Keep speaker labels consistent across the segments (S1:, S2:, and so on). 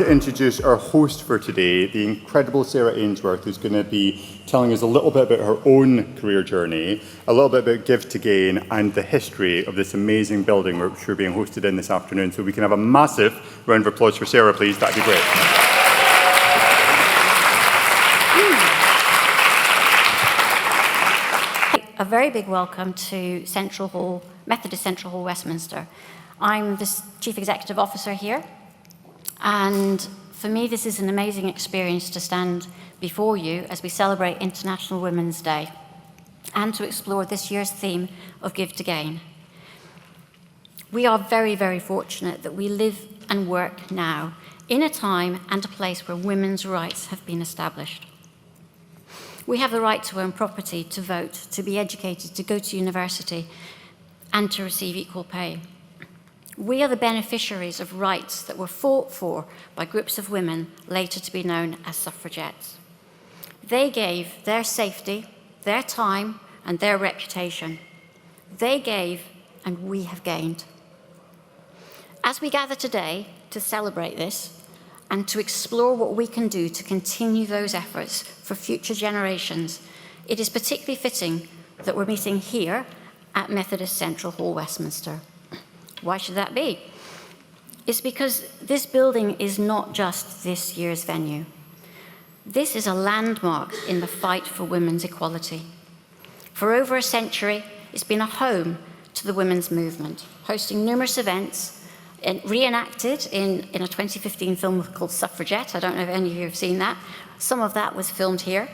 S1: To introduce our host for today, the incredible Sarah Ainsworth, who's going to be telling us a little bit about her own career journey, a little bit about Give to Gain, and the history of this amazing building which we're being hosted in this afternoon. So we can have a massive round of applause for Sarah, please. That'd be great.
S2: A very big welcome to Central Hall, Methodist Central Hall Westminster. I'm the Chief Executive Officer here. And for me, this is an amazing experience to stand before you as we celebrate International Women's Day and to explore this year's theme of Give to Gain. We are very, very fortunate that we live and work now in a time and a place where women's rights have been established. We have the right to own property, to vote, to be educated, to go to university, and to receive equal pay. We are the beneficiaries of rights that were fought for by groups of women later to be known as suffragettes. They gave their safety, their time, and their reputation. They gave, and we have gained. As we gather today to celebrate this and to explore what we can do to continue those efforts for future generations, it is particularly fitting that we're meeting here at Methodist Central Hall Westminster. Why should that be? It's because this building is not just this year's venue. This is a landmark in the fight for women's equality. For over a century, it's been a home to the women's movement, hosting numerous events and reenacted in a 2015 film called Suffragettes. I don't know if any of you have seen that. Some of that was filmed here.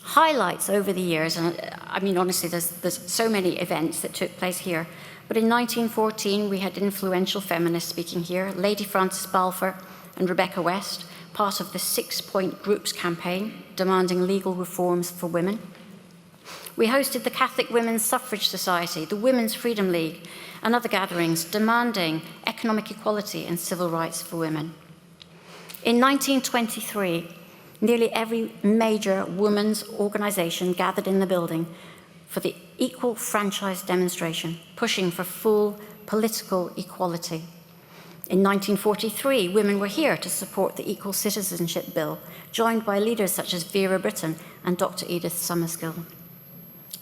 S2: Highlights over the years, and I mean, honestly, there's so many events that took place here. But in 1914, we had influential feminists speaking here, Lady Frances Balfour and Rebecca West, part of the 6-point groups campaign demanding legal reforms for women. We hosted the Catholic Women's Suffrage Society, the Women's Freedom League, and other gatherings demanding economic equality and civil rights for women. In 1923, nearly every major women's organization gathered in the building for the equal franchise demonstration, pushing for full political equality. In 1943, women were here to support the Equal Citizenship Bill, joined by leaders such as Vera Brittain and Dr. Edith Summerskill.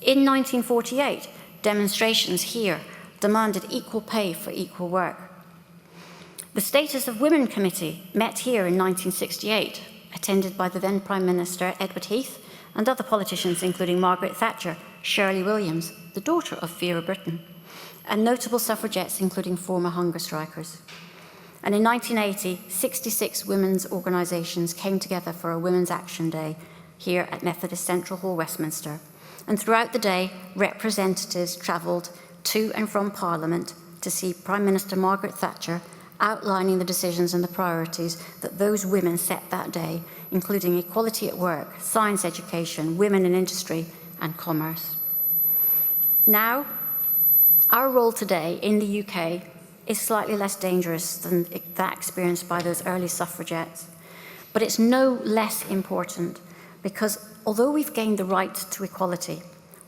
S2: In 1948, demonstrations here demanded equal pay for equal work. The Status of Women Committee met here in 1968, attended by the then Prime Minister Edward Heath and other politicians including Margaret Thatcher, Shirley Williams, the daughter of Vera Brittain, and notable suffragettes including former hunger strikers. And in 1980, 66 women's organisations came together for a Women's Action Day here at Methodist Central Hall Westminster. And throughout the day, representatives travelled to and from Parliament to see Prime Minister Margaret Thatcher outlining the decisions and the priorities that those women set that day, including equality at work, science education, women in industry, and commerce. Now, our role today in the UK is slightly less dangerous than that experienced by those early suffragettes, but it's no less important because although we've gained the right to equality,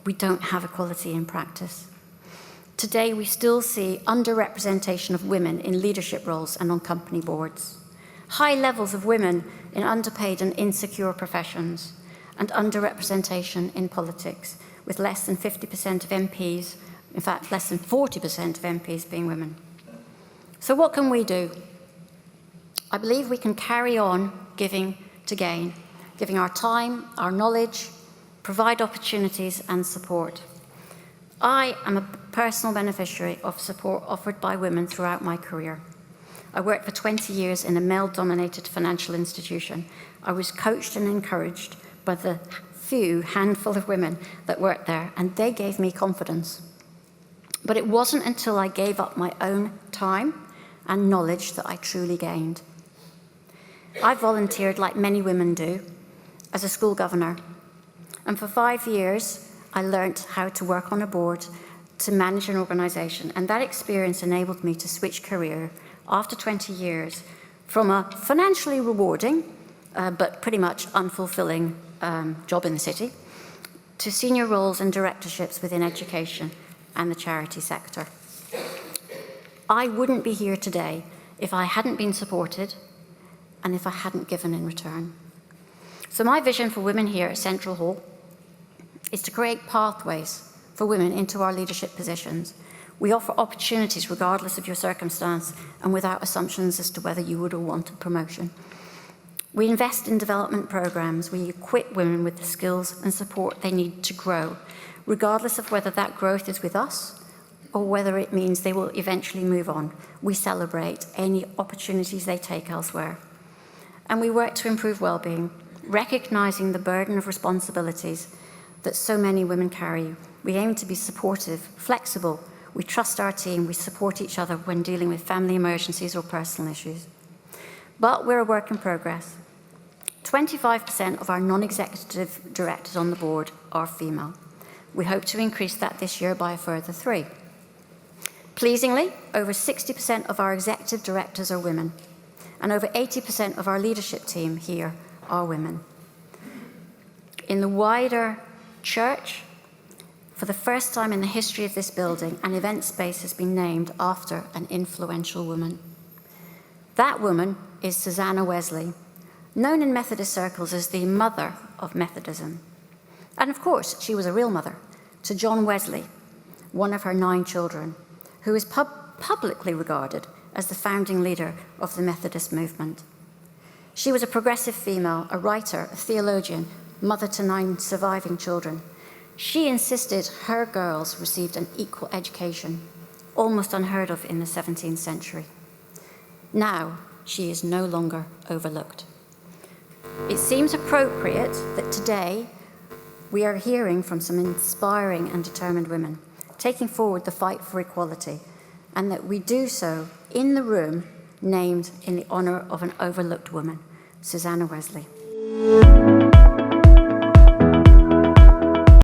S2: we don't have equality in practice. Today, we still see underrepresentation of women in leadership roles and on company boards, high levels of women in underpaid and insecure professions, and underrepresentation in politics, with less than 50% of MPs, in fact, less than 40% of MPs being women. So what can we do? I believe we can carry on giving to gain, giving our time, our knowledge, provide opportunities and support. I am a personal beneficiary of support offered by women throughout my career. I worked for 20 years in a male-dominated financial institution. I was coached and encouraged by the few handful of women that worked there, and they gave me confidence. But it wasn't until I gave up my own time and knowledge that I truly gained. I volunteered, like many women do, as a school governor. And for 5 years, I learnt how to work on a board, to manage an organisation, and that experience enabled me to switch career after 20 years from a financially rewarding but pretty much unfulfilling job in the city to senior roles and directorships within education and the charity sector. I wouldn't be here today if I hadn't been supported and if I hadn't given in return. So my vision for women here at Central Hall is to create pathways for women into our leadership positions. We offer opportunities regardless of your circumstance and without assumptions as to whether you would or wanted promotion. We invest in development programs. We equip women with the skills and support they need to grow, regardless of whether that growth is with us or whether it means they will eventually move on. We celebrate any opportunities they take elsewhere. And we work to improve well-being, recognizing the burden of responsibilities that so many women carry. We aim to be supportive, flexible. We trust our team. We support each other when dealing with family emergencies or personal issues. But we're a work in progress. 25% of our non-executive directors on the board are female. We hope to increase that this year by a further 3. Pleasingly, over 60% of our executive directors are women, and over 80% of our leadership team here are women. In the wider church, for the first time in the history of this building, an event space has been named after an influential woman. That woman is Susanna Wesley, known in Methodist circles as the mother of Methodism. And of course, she was a real mother to John Wesley, one of her 9 children, who is publicly regarded as the founding leader of the Methodist movement. She was a progressive female, a writer, a theologian, mother to 9 surviving children. She insisted her girls received an equal education, almost unheard of in the 17th century. Now, she is no longer overlooked. It seems appropriate that today we are hearing from some inspiring and determined women, taking forward the fight for equality, and that we do so in the room named in the honor of an overlooked woman, Susanna Wesley.